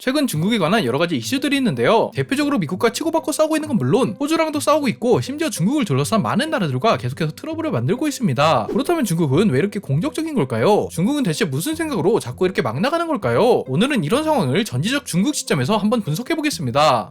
최근 중국에 관한 여러가지 이슈들이 있는데요. 대표적으로 미국과 치고받고 싸우고 있는 건 물론 호주랑도 싸우고 있고 심지어 중국을 둘러싼 많은 나라들과 계속해서 트러블을 만들고 있습니다. 그렇다면 중국은 왜 이렇게 공격적인 걸까요? 중국은 대체 무슨 생각으로 자꾸 이렇게 막 나가는 걸까요? 오늘은 이런 상황을 전지적 중국 시점에서 한번 분석해보겠습니다.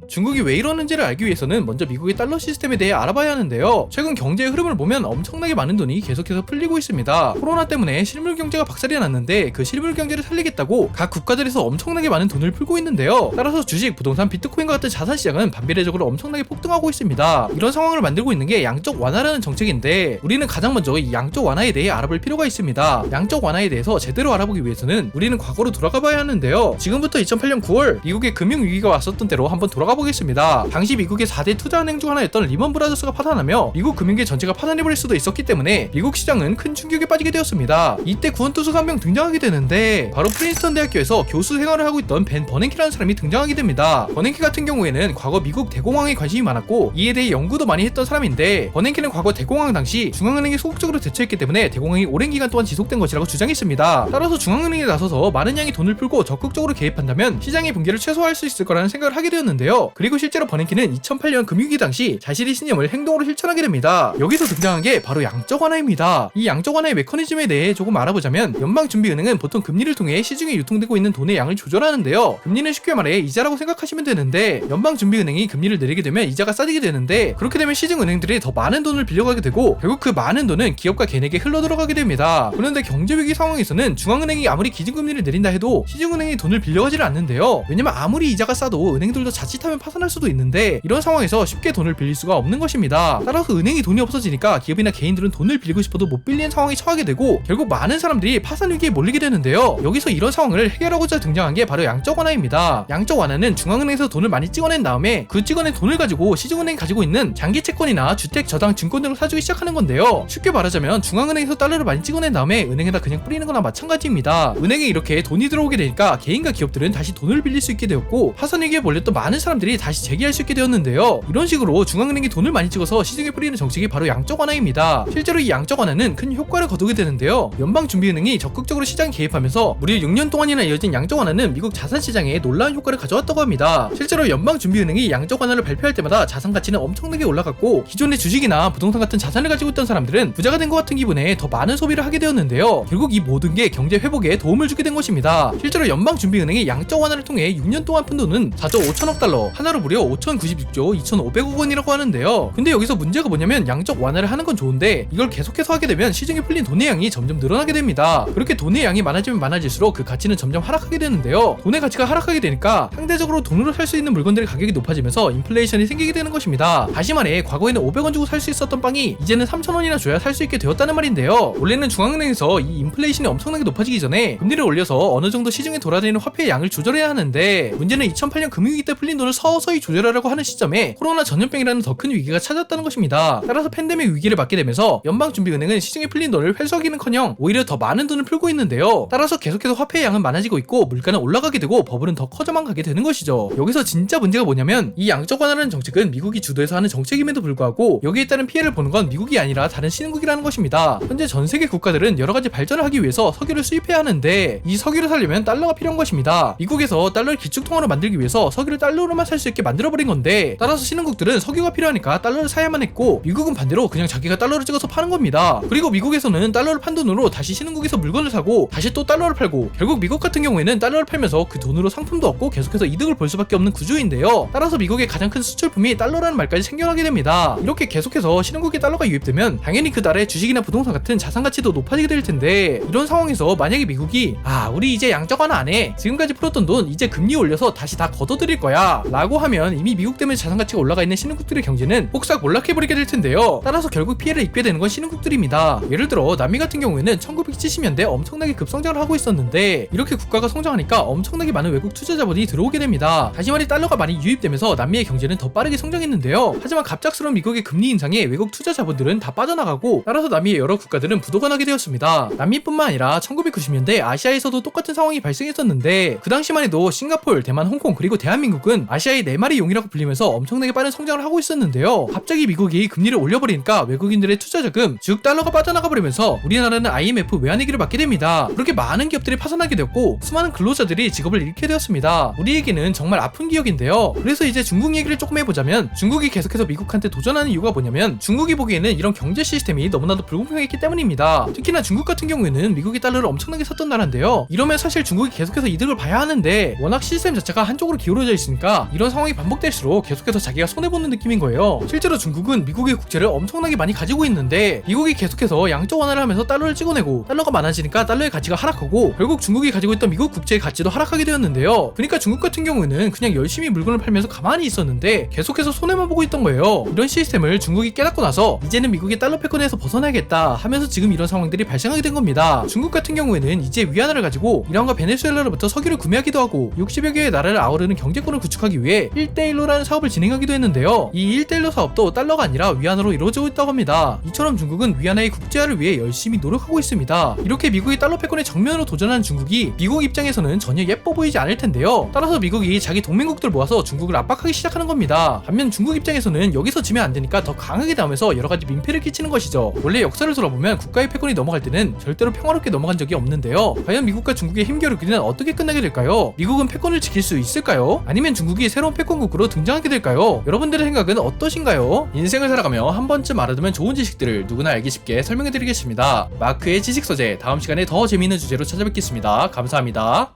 중국이 왜 이러는지를 알기 위해서는 먼저 미국의 달러 시스템에 대해 알아봐야 하는데요. 최근 경제의 흐름을 보면 엄청나게 많은 돈이 계속해서 풀리고 있습니다. 코로나 때문에 실물 경제가 박살이 났는데 그 실물 경제를 살리겠다고 각 국가들에서 엄청나게 많은 돈을 풀고 있는데요. 따라서 주식, 부동산, 비트코인과 같은 자산 시장은 반비례적으로 엄청나게 폭등하고 있습니다. 이런 상황을 만들고 있는 게 양적 완화라는 정책인데 우리는 가장 먼저 이 양적 완화에 대해 알아볼 필요가 있습니다. 양적 완화에 대해서 제대로 알아보기 위해서는 우리는 과거로 돌아가 봐야 하는데요. 지금부터 2008년 9월 미국의 금융위기가 왔었던 때로 한번 돌아가 보겠습니다. 당시 미국의 4대 투자은행 중 하나였던 리먼 브라더스가 파산하며 미국 금융계 전체가 파산해버릴 수도 있었기 때문에 미국 시장은 큰 충격에 빠지게 되었습니다. 이때 구원투수가 한 명 등장하게 되는데 바로 프린스턴 대학교에서 교수 생활을 하고 있던 벤 버냉키라는 사람이 등장하게 됩니다. 버냉키 같은 경우에는 과거 미국 대공황에 관심이 많았고 이에 대해 연구도 많이 했던 사람인데 버냉키는 과거 대공황 당시 중앙은행이 소극적으로 대처했기 때문에 대공황이 오랜 기간 동안 지속된 것이라고 주장했습니다. 따라서 중앙은행이 나서서 많은 양의 돈을 풀고 적극적으로 개입한다면 시장의 붕괴를 최소화할 수 있을 거라는 생각을 하게 되었는데요. 그리고 실제로 버냉키는 2008년 금융위기 당시 자신의 신념을 행동으로 실천하게 됩니다. 여기서 등장한 게 바로 양적 완화입니다. 이 양적 완화의 메커니즘에 대해 조금 알아보자면 연방준비은행은 보통 금리를 통해 시중에 유통되고 있는 돈의 양을 조절하는데요. 금리는 쉽게 말해 이자라고 생각하시면 되는데 연방준비은행이 금리를 내리게 되면 이자가 싸지게 되는데 그렇게 되면 시중은행들이 더 많은 돈을 빌려가게 되고 결국 그 많은 돈은 기업과 개인에게 흘러들어가게 됩니다. 그런데 경제위기 상황에서는 중앙은행이 아무리 기준금리를 내린다 해도 시중은행이 돈을 빌려가지를 않는데요. 왜냐면 아무리 이자가 싸도 은행들도 자칫하면 파산할 수도 있는데 이런 상황에서 쉽게 돈을 빌릴 수가 없는 것입니다. 따라서 은행이 돈이 없어지니까 기업이나 개인들은 돈을 빌리고 싶어도 못 빌리는 상황에 처하게 되고 결국 많은 사람들이 파산 위기에 몰리게 되는데요. 여기서 이런 상황을 해결하고자 등장한 게 바로 양적 완화입니다. 양적 완화는 중앙은행에서 돈을 많이 찍어낸 다음에 그 찍어낸 돈을 가지고 시중은행이 가지고 있는 장기 채권이나 주택, 저당, 증권 등을 사주기 시작하는 건데요. 쉽게 말하자면 중앙은행에서 달러를 많이 찍어낸 다음에 은행에다 그냥 뿌리는 거나 마찬가지입니다. 은행에 이렇게 돈이 들어오게 되니까 개인과 기업들은 다시 돈을 빌릴 수 있게 되었고 파산 위기에 몰렸던 많은 사람들이 다시 재기할 수 있게 되었는데요. 이런 식으로 중앙은행이 돈을 많이 찍어서 시중에 뿌리는 정책이 바로 양적 완화입니다. 실제로 이 양적 완화는 큰 효과를 거두게 되는데요. 연방준비은행이 적극적으로 시장에 개입하면서 무려 6년 동안이나 이어진 양적 완화는 미국 자산 시장에 놀라운 효과를 가져왔다고 합니다. 실제로 연방준비은행이 양적 완화를 발표할 때마다 자산 가치는 엄청나게 올라갔고 기존의 주식이나 부동산 같은 자산을 가지고 있던 사람들은 부자가 된 것 같은 기분에 더 많은 소비를 하게 되었는데요. 결국 이 모든 게 경제 회복에 도움을 주게 된 것입니다. 실제로 연방준비은행이 양적 완화를 통해 6년 동안 푼 돈은 4조 5천억 달러, 하나로 무려 5,096조 2,500억 원이라고 하는데요. 근데 여기서 문제가 뭐냐면 양적 완화를 하는 건 좋은데 이걸 계속해서 하게 되면 시중에 풀린 돈의 양이 점점 늘어나게 됩니다. 그렇게 돈의 양이 많아지면 많아질수록 그 가치는 점점 하락하게 되는데요. 돈의 가치가 하락하게 되니까 상대적으로 돈으로 살 수 있는 물건들의 가격이 높아지면서 인플레이션이 생기게 되는 것입니다. 다시 말해 과거에는 500원 주고 살 수 있었던 빵이 이제는 3,000원이나 줘야 살 수 있게 되었다는 말인데요. 원래는 중앙은행에서 이 인플레이션이 엄청나게 높아지기 전에 금리를 올려서 어느 정도 시중에 돌아다니는 화폐의 양을 조절해야 하는데 문제는 2008년 금융위기 때 풀린 돈을 서서히 조절하려고 하는 시점에 코로나 전염병이라는 더 큰 위기가 찾았다는 것입니다. 따라서 팬데믹 위기를 맞게 되면서 연방준비은행은 시중에 풀린 돈을 회수하기는커녕 오히려 더 많은 돈을 풀고 있는데요. 따라서 계속해서 화폐의 양은 많아지고 있고 물가는 올라가게 되고 버블은 더 커져만 가게 되는 것이죠. 여기서 진짜 문제가 뭐냐면 이 양적 완화라는 정책은 미국이 주도해서 하는 정책임에도 불구하고 여기에 따른 피해를 보는 건 미국이 아니라 다른 신흥국이라는 것입니다. 현재 전 세계 국가들은 여러 가지 발전을 하기 위해서 석유를 수입해야 하는데 이 석유를 사려면 달러가 필요한 것입니다. 미국에서 달러를 기축통화로 만들기 위해서 석유를 달러로만 살 수 있게 만들어버린 건데 따라서 신흥국들은 석유가 필요하니까 달러를 사야만 했고 미국은 반대로 그냥 자기가 달러를 찍어서 파는 겁니다. 그리고 미국에서는 달러를 판 돈으로 다시 신흥국에서 물건을 사고 다시 또 달러를 팔고 결국 미국 같은 경우에는 달러를 팔면서 그 돈으로 상품도 얻고 계속해서 이득을 볼 수밖에 없는 구조인데요. 따라서 미국의 가장 큰 수출품이 달러라는 말까지 생겨나게 됩니다. 이렇게 계속해서 신흥국에 달러가 유입되면 당연히 그 나라의 주식이나 부동산 같은 자산 가치도 높아지게 될 텐데 이런 상황에서 만약에 미국이 우리 이제 양적 완화 안 해. 지금까지 풀었던 돈 이제 금리 올려서 다시 다 걷어들일 거야 라고 하면 이미 미국 때문에 자산 가치가 올라가 있는 신흥국들의 경제는 폭삭 몰락해버리게 될 텐데요. 따라서 결국 피해를 입게 되는 건 신흥국들입니다. 예를 들어 남미 같은 경우에는 1970년대 엄청나게 급성장을 하고 있었는데 이렇게 국가가 성장하니까 엄청나게 많은 외국 투자 자본이 들어오게 됩니다. 다시 말해 달러가 많이 유입되면서 남미의 경제는 더 빠르게 성장했는데요. 하지만 갑작스러운 미국의 금리 인상에 외국 투자 자본들은 다 빠져나가고 따라서 남미의 여러 국가들은 부도가 나게 되었습니다. 남미뿐만 아니라 1990년대 아시아에서도 똑같은 상황이 발생했었는데 그 당시만 해도 싱가포르, 대만, 홍콩 그리고 대한민국은 아시아 아시아의 4마리 용이라고 불리면서 엄청나게 빠른 성장을 하고 있었는데요. 갑자기 미국이 금리를 올려버리니까 외국인들의 투자자금, 즉 달러가 빠져나가 버리면서 우리나라는 IMF 외환위기를 맞게 됩니다. 그렇게 많은 기업들이 파산하게 되었고 수많은 근로자들이 직업을 잃게 되었습니다. 우리에게는 정말 아픈 기억인데요. 그래서 이제 중국 얘기를 조금 해보자면, 중국이 계속해서 미국한테 도전하는 이유가 뭐냐면 중국이 보기에는 이런 경제 시스템이 너무나도 불공평했기 때문입니다. 특히나 중국 같은 경우에는 미국이 달러를 엄청나게 샀던 나라인데요. 이러면 사실 중국이 계속해서 이득을 봐야 하는데 워낙 시스템 자체가 한쪽으로 기울어져 있으니까 이런 상황이 반복될수록 계속해서 자기가 손해보는 느낌인 거예요. 실제로 중국은 미국의 국채를 엄청나게 많이 가지고 있는데 미국이 계속해서 양적 완화를 하면서 달러를 찍어내고 달러가 많아지니까 달러의 가치가 하락하고 결국 중국이 가지고 있던 미국 국채의 가치도 하락하게 되었는데요. 그러니까 중국 같은 경우에는 그냥 열심히 물건을 팔면서 가만히 있었는데 계속해서 손해만 보고 있던 거예요. 이런 시스템을 중국이 깨닫고 나서 이제는 미국의 달러 패권에서 벗어나야겠다 하면서 지금 이런 상황들이 발생하게 된 겁니다. 중국 같은 경우에는 이제 위안화를 가지고 이란과 베네수엘라로부터 석유를 구매하기도 하고 60여 개의 나라를 아우르는 경제권을 구축하기 위해 1대1로라는 사업을 진행하기도 했는데요. 이 1대1로 사업도 달러가 아니라 위안화로 이루어지고 있다고 합니다. 이처럼 중국은 위안화의 국제화를 위해 열심히 노력하고 있습니다. 이렇게 미국의 달러 패권에 정면으로 도전하는 중국이 미국 입장에서는 전혀 예뻐 보이지 않을 텐데요. 따라서 미국이 자기 동맹국들 모아서 중국을 압박하기 시작하는 겁니다. 반면 중국 입장에서는 여기서 지면 안 되니까 더 강하게 나오면서 여러 가지 민폐를 끼치는 것이죠. 원래 역사를 돌아보면 국가의 패권이 넘어갈 때는 절대로 평화롭게 넘어간 적이 없는데요. 과연 미국과 중국의 힘겨루기는 어떻게 끝나게 될까요? 미국은 패권을 지킬 수 있을까요? 아니면 중국이 새로운 패권국으로 등장하게 될까요? 여러분들의 생각은 어떠신가요? 인생을 살아가며 한 번쯤 알아두면 좋은 지식들을 누구나 알기 쉽게 설명해드리겠습니다. 마크의 지식서재, 다음 시간에 더 재미있는 주제로 찾아뵙겠습니다. 감사합니다.